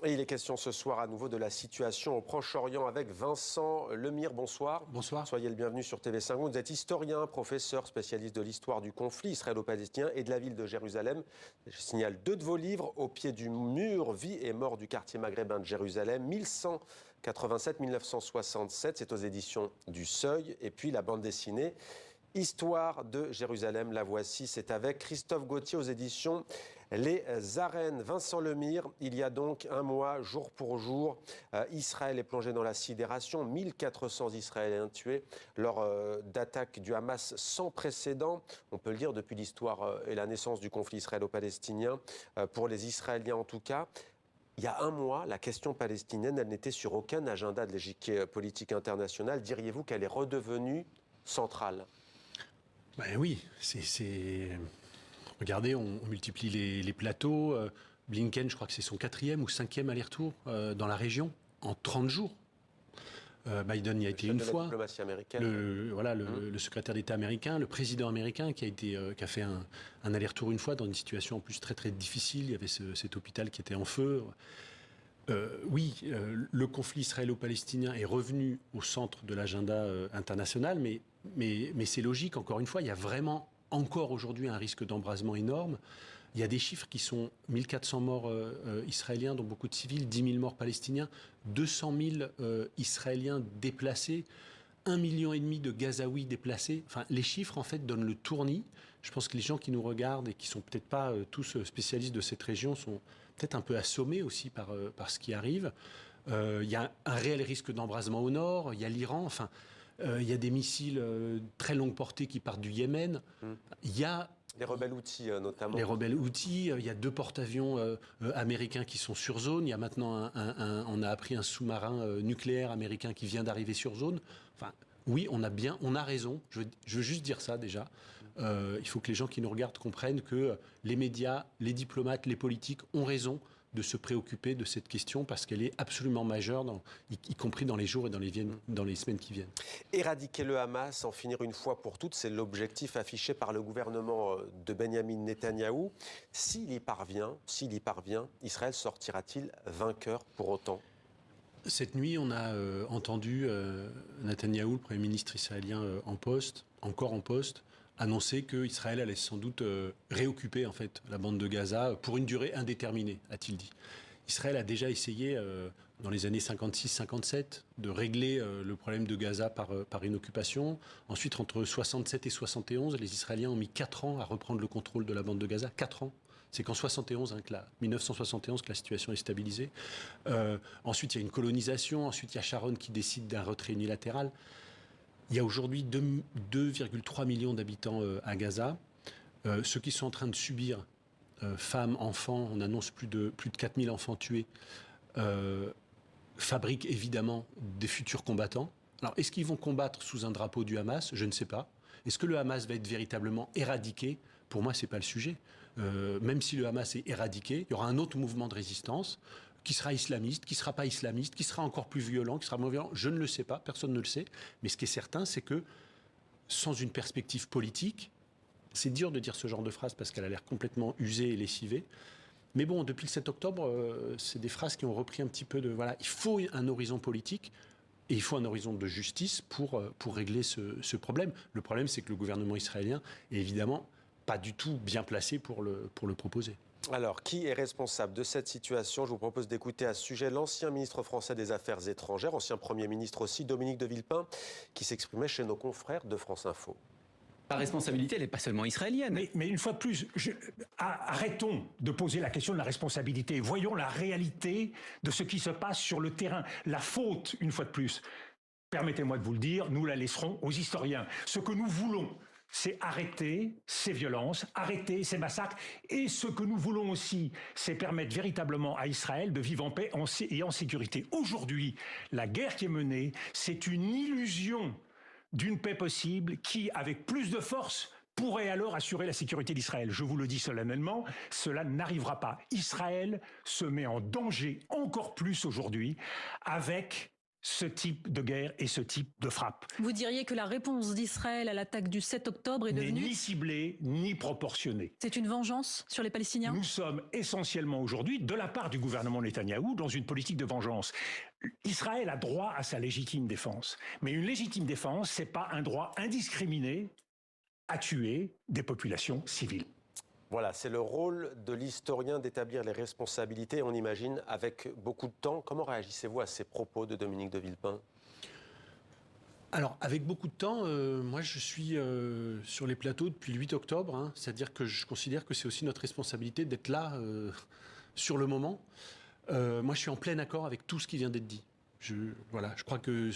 Et il est question ce soir à nouveau de la situation au Proche-Orient avec Vincent Lemire. Bonsoir. Bonsoir. Soyez le bienvenu sur TV5. Vous êtes historien, professeur, spécialiste de l'histoire du conflit israélo-palestinien et de la ville de Jérusalem. Je signale 2 de vos livres, Au pied du mur, vie et mort du quartier maghrébin de Jérusalem, 1187-1967. C'est aux éditions du Seuil. Et puis la bande dessinée Histoire de Jérusalem, la voici, c'est avec Christophe Gauthier aux éditions Les Arènes. Vincent Lemire, il y a donc un mois, jour pour jour, Israël est plongé dans la sidération. 1400 Israéliens tués lors d'attaques du Hamas sans précédent. On peut le dire depuis l'histoire et la naissance du conflit israélo-palestinien, pour les Israéliens en tout cas. Il y a un mois, la question palestinienne, elle n'était sur aucun agenda de l'échiquier politique international. Diriez-vous qu'elle est redevenue centrale ? Ben oui, regardez, on multiplie les plateaux. Blinken, je crois que c'est son 4e ou 5e aller-retour dans la région en 30 jours. Biden y a été une fois. La diplomatie américaine. Le secrétaire d'État américain, le président américain qui a fait un aller-retour une fois dans une situation en plus très très difficile. Il y avait cet hôpital qui était en feu. Le conflit israélo-palestinien est revenu au centre de l'agenda international, mais c'est logique, encore une fois, il y a vraiment encore aujourd'hui un risque d'embrasement énorme. Il y a des chiffres qui sont 1400 morts israéliens, dont beaucoup de civils, 10 000 morts palestiniens, 200 000 Israéliens déplacés, 1,5 million de Gazaouis déplacés. Enfin, les chiffres, en fait, donnent le tournis. Je pense que les gens qui nous regardent et qui sont peut-être pas tous spécialistes de cette région sont peut-être un peu assommés aussi par ce qui arrive. Il y a un réel risque d'embrasement au nord. Il y a l'Iran. Enfin, il y a des missiles très longue portée qui partent du Yémen. Il y a les rebelles Houthis, notamment. Les rebelles Houthis. Il y a 2 porte-avions américains qui sont sur zone. Il y a maintenant on a appris un sous-marin nucléaire américain qui vient d'arriver sur zone. Enfin, oui, on a raison. Je veux juste dire ça déjà. Il faut que les gens qui nous regardent comprennent que les médias, les diplomates, les politiques ont raison de se préoccuper de cette question parce qu'elle est absolument majeure, y compris dans les jours et dans les semaines qui viennent. Éradiquer le Hamas, en finir une fois pour toutes, c'est l'objectif affiché par le gouvernement de Benyamin Netanyahou. S'il y parvient, Israël sortira-t-il vainqueur pour autant ? Cette nuit, on a entendu Netanyahou, le Premier ministre israélien encore en poste, annoncer qu'Israël allait sans doute réoccuper en fait la bande de Gaza pour une durée indéterminée, a-t-il dit. Israël a déjà essayé, dans les années 56-57, de régler le problème de Gaza par une occupation. Ensuite, entre 67 et 71, les Israéliens ont mis 4 ans à reprendre le contrôle de la bande de Gaza. 4 ans. C'est qu'en 1971 que la situation est stabilisée. Ensuite, il y a une colonisation. Ensuite, il y a Sharon qui décide d'un retrait unilatéral. Il y a aujourd'hui 2,3 millions d'habitants à Gaza. Ceux qui sont en train de subir, femmes, enfants, on annonce plus de 4000 enfants tués, fabriquent évidemment des futurs combattants. Alors, est-ce qu'ils vont combattre sous un drapeau du Hamas ? Je ne sais pas. Est-ce que le Hamas va être véritablement éradiqué ? Pour moi, ce n'est pas le sujet. Même si le Hamas est éradiqué, il y aura un autre mouvement de résistance qui sera islamiste, qui ne sera pas islamiste, qui sera encore plus violent, qui sera moins violent. Je ne le sais pas, personne ne le sait. Mais ce qui est certain, c'est que sans une perspective politique, c'est dur de dire ce genre de phrase parce qu'elle a l'air complètement usée et lessivée. Mais bon, depuis le 7 octobre, c'est des phrases qui ont repris un petit peu de... Voilà, il faut un horizon politique. Et il faut un horizon de justice pour régler ce problème. Le problème, c'est que le gouvernement israélien est évidemment pas du tout bien placé pour le proposer. Alors, qui est responsable de cette situation ? Je vous propose d'écouter à ce sujet l'ancien ministre français des Affaires étrangères, ancien Premier ministre aussi, Dominique de Villepin, qui s'exprimait chez nos confrères de France Info. La responsabilité, elle n'est pas seulement israélienne. Mais une fois de plus, arrêtons de poser la question de la responsabilité. Voyons la réalité de ce qui se passe sur le terrain. La faute, une fois de plus, permettez-moi de vous le dire, nous la laisserons aux historiens. Ce que nous voulons, c'est arrêter ces violences, arrêter ces massacres. Et ce que nous voulons aussi, c'est permettre véritablement à Israël de vivre en paix et en sécurité. Aujourd'hui, la guerre qui est menée, c'est une illusion d'une paix possible qui, avec plus de force, pourrait alors assurer la sécurité d'Israël. Je vous le dis solennellement, cela n'arrivera pas. Israël se met en danger encore plus aujourd'hui avec ce type de guerre et ce type de frappe. Vous diriez que la réponse d'Israël à l'attaque du 7 octobre est N'est devenue... ni ciblée, ni proportionnée. C'est une vengeance sur les Palestiniens? Nous sommes essentiellement aujourd'hui, de la part du gouvernement Netanyahou, dans une politique de vengeance. Israël a droit à sa légitime défense. Mais une légitime défense, c'est pas un droit indiscriminé à tuer des populations civiles. Voilà, c'est le rôle de l'historien d'établir les responsabilités, on imagine, avec beaucoup de temps. Comment réagissez-vous à ces propos de Dominique de Villepin ? Alors, avec beaucoup de temps, moi je suis sur les plateaux depuis le 8 octobre, hein, c'est-à-dire que je considère que c'est aussi notre responsabilité d'être là sur le moment. Moi je suis en plein accord avec tout ce qui vient d'être dit. Je crois que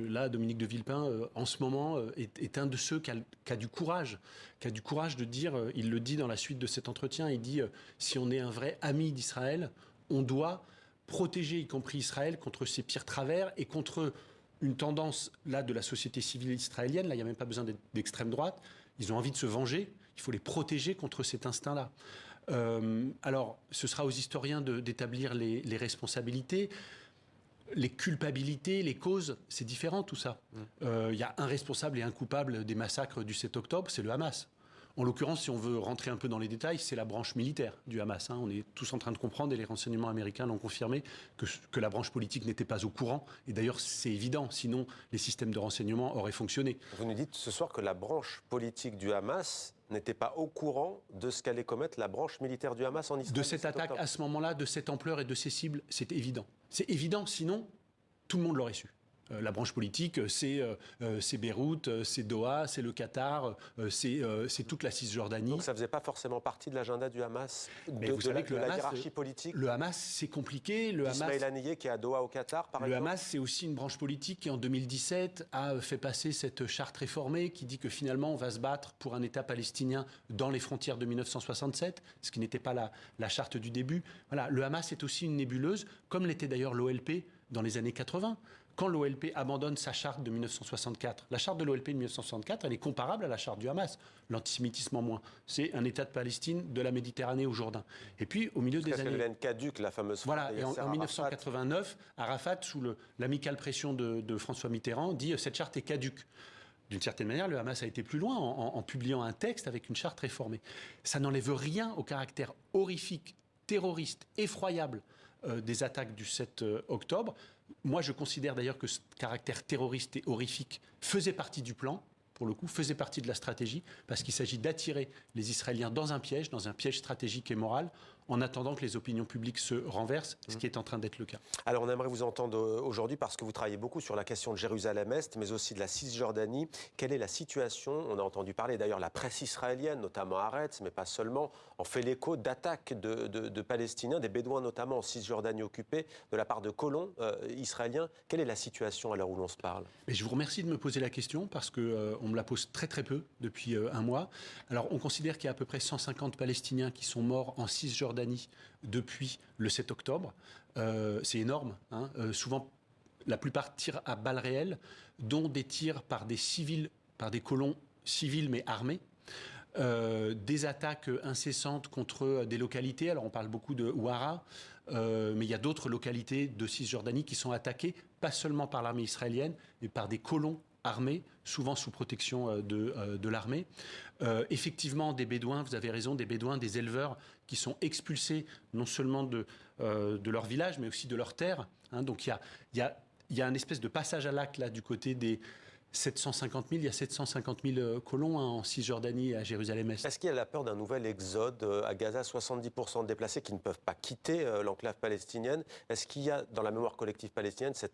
là, Dominique de Villepin, en ce moment, est un de ceux qui a du courage de dire, il le dit dans la suite de cet entretien, il dit si on est un vrai ami d'Israël, on doit protéger, y compris Israël, contre ses pires travers et contre une tendance là de la société civile israélienne. Là, il n'y a même pas besoin d'être d'extrême droite. Ils ont envie de se venger. Il faut les protéger contre cet instinct-là. Alors, ce sera aux historiens d'établir les responsabilités. Les culpabilités, les causes, c'est différent tout ça. Il y a un responsable et un coupable des massacres du 7 octobre, c'est le Hamas. En l'occurrence, si on veut rentrer un peu dans les détails, c'est la branche militaire du Hamas. On est tous en train de comprendre, et les renseignements américains l'ont confirmé, que la branche politique n'était pas au courant. Et d'ailleurs, c'est évident, sinon les systèmes de renseignement auraient fonctionné. Vous nous dites ce soir que la branche politique du Hamas n'était pas au courant de ce qu'allait commettre la branche militaire du Hamas en Israël. De cette attaque à ce moment-là, de cette ampleur et de ces cibles, c'est évident. C'est évident, sinon tout le monde l'aurait su. La branche politique, c'est Beyrouth, c'est Doha, c'est le Qatar, c'est toute la Cisjordanie. Donc ça ne faisait pas forcément partie de l'agenda du Hamas, Mais vous savez que la hiérarchie politique. Le Hamas, c'est compliqué. Ismaël Haniyeh qui est à Doha au Qatar, par exemple. Le Hamas, c'est aussi une branche politique qui, en 2017, a fait passer cette charte réformée qui dit que finalement, on va se battre pour un État palestinien dans les frontières de 1967, ce qui n'était pas la charte du début. Voilà, le Hamas est aussi une nébuleuse, comme l'était d'ailleurs l'OLP dans les années 80. Quand l'OLP abandonne sa charte de 1964, la charte de l'OLP de 1964, elle est comparable à la charte du Hamas. L'antisémitisme en moins. C'est un État de Palestine de la Méditerranée au Jourdain. Et puis, au milieu des années... Parce qu'elle devient caduque, la fameuse... Voilà, et en 1989, Arafat, sous l'amicale pression de François Mitterrand, dit « cette charte est caduque ». D'une certaine manière, le Hamas a été plus loin en publiant un texte avec une charte réformée. Ça n'enlève rien au caractère horrifique, terroriste, effroyable des attaques du 7 octobre. Moi, je considère d'ailleurs que ce caractère terroriste et horrifique faisait partie du plan, pour le coup, faisait partie de la stratégie, parce qu'il s'agit d'attirer les Israéliens dans un piège stratégique et moral, en attendant que les opinions publiques se renversent, ce qui est en train d'être le cas. Alors on aimerait vous entendre aujourd'hui parce que vous travaillez beaucoup sur la question de Jérusalem-Est, mais aussi de la Cisjordanie. Quelle est la situation? On a entendu parler d'ailleurs la presse israélienne, notamment Haaretz, mais pas seulement, en fait l'écho d'attaques de Palestiniens, des Bédouins notamment en Cisjordanie occupée, de la part de colons israéliens. Quelle est la situation à l'heure où l'on se parle? Et je vous remercie de me poser la question parce qu'on me la pose très très peu depuis un mois. Alors on considère qu'il y a à peu près 150 Palestiniens qui sont morts en Cisjordanie depuis le 7 octobre. C'est énorme. Souvent, la plupart tirent à balles réelles, dont des tirs par des civils, par des colons civils mais armés. Des attaques incessantes contre des localités. Alors on parle beaucoup de Ouara, mais il y a d'autres localités de Cisjordanie qui sont attaquées, pas seulement par l'armée israélienne, mais par des colons armés, souvent sous protection de l'armée. Effectivement, des Bédouins, vous avez raison, des Bédouins, des éleveurs qui sont expulsés non seulement de leur village, mais aussi de leur terre. Donc il y a une espèce de passage à l'acte là du côté des 750 000, il y a 750 000 colons en Cisjordanie et à Jérusalem-Est. Est-ce qu'il y a la peur d'un nouvel exode à Gaza, 70% de déplacés qui ne peuvent pas quitter l'enclave palestinienne? Est-ce qu'il y a dans la mémoire collective palestinienne cette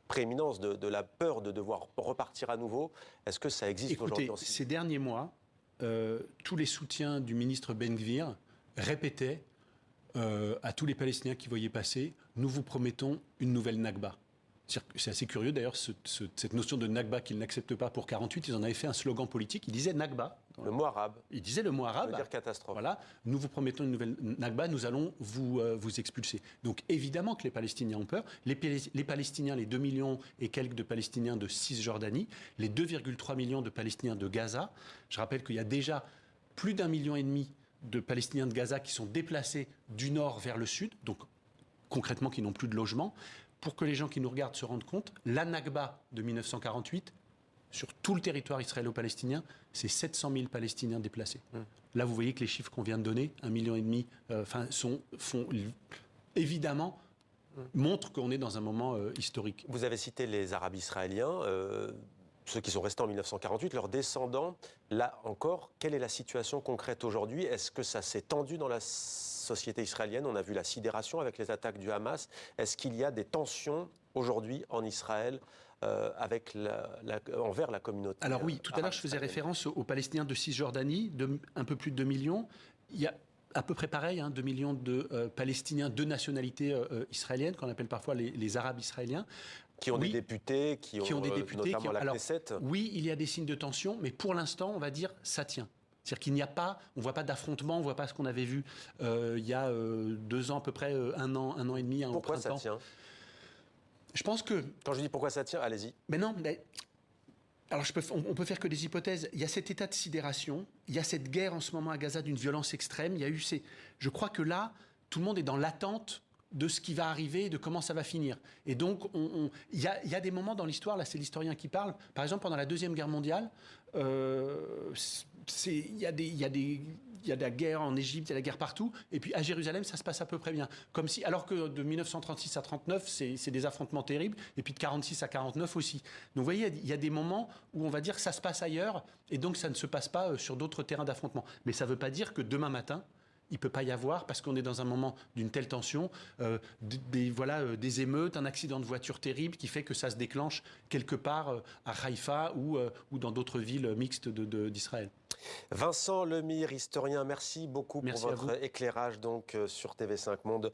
prééminence de la peur de devoir repartir à nouveau? Est-ce que ça existe aujourd'hui? Écoutez, ces derniers mois, tous les soutiens du ministre Ben Gvir répétaient à tous les Palestiniens qui voyaient passer « Nous vous promettons une nouvelle Nakba ». C'est assez curieux d'ailleurs, cette notion de Nakba qu'ils n'acceptent pas pour 48, ils en avaient fait un slogan politique, ils disaient Nakba. Le mot arabe. Ils disaient le mot arabe. Ça veut dire catastrophe. Voilà, nous vous promettons une nouvelle Nakba, nous allons vous expulser. Donc évidemment que les Palestiniens ont peur. Les Palestiniens, les 2 millions et quelques de Palestiniens de Cisjordanie, les 2,3 millions de Palestiniens de Gaza. Je rappelle qu'il y a déjà plus d'1,5 million de Palestiniens de Gaza qui sont déplacés du nord vers le sud. Donc concrètement qui n'ont plus de logement. Pour que les gens qui nous regardent se rendent compte, la Nakba de 1948, sur tout le territoire israélo-palestinien, c'est 700 000 Palestiniens déplacés. Là, vous voyez que les chiffres qu'on vient de donner, 1,5 million, évidemment, montrent qu'on est dans un moment historique. Vous avez cité les Arabes israéliens, ceux qui sont restés en 1948, leurs descendants. Là encore, quelle est la situation concrète aujourd'hui? Est-ce que ça s'est tendu dans la société israélienne? On a vu la sidération avec les attaques du Hamas. Est-ce qu'il y a des tensions aujourd'hui en Israël envers la communauté? Alors oui, tout à l'heure je faisais référence aux Palestiniens de Cisjordanie, un peu plus de 2 millions. Il y a à peu près pareil, 2 millions de Palestiniens de nationalité israélienne, qu'on appelle parfois les Arabes israéliens. Qui ont des députés, qui ont des députés, notamment la Knesset. Oui, il y a des signes de tension, mais pour l'instant, on va dire, ça tient. C'est-à-dire qu'il n'y a pas, on ne voit pas d'affrontement, on ne voit pas ce qu'on avait vu il y a 2 ans, à peu près un an et demi, au printemps. Pourquoi ça tient? Je pense que... Quand je dis pourquoi ça tient, allez-y. Mais non, alors on peut faire que des hypothèses. Il y a cet état de sidération, il y a cette guerre en ce moment à Gaza d'une violence extrême, il y a eu je crois que là, tout le monde est dans l'attente de ce qui va arriver, de comment ça va finir. Et donc, il y a des moments dans l'histoire, là c'est l'historien qui parle, par exemple pendant la Deuxième Guerre mondiale, il y a de la guerre en Égypte, il y a la guerre partout, et puis à Jérusalem, ça se passe à peu près bien. Comme si, alors que de 1936 à 1939, c'est des affrontements terribles, et puis de 1946 à 1949 aussi. Donc vous voyez, il y a des moments où on va dire que ça se passe ailleurs, et donc ça ne se passe pas sur d'autres terrains d'affrontement. Mais ça ne veut pas dire que demain matin, il ne peut pas y avoir, parce qu'on est dans un moment d'une telle tension, des émeutes, un accident de voiture terrible qui fait que ça se déclenche quelque part à Haïfa ou dans d'autres villes mixtes d'Israël. Vincent Lemire, historien, merci beaucoup pour votre éclairage donc, sur TV5 Monde.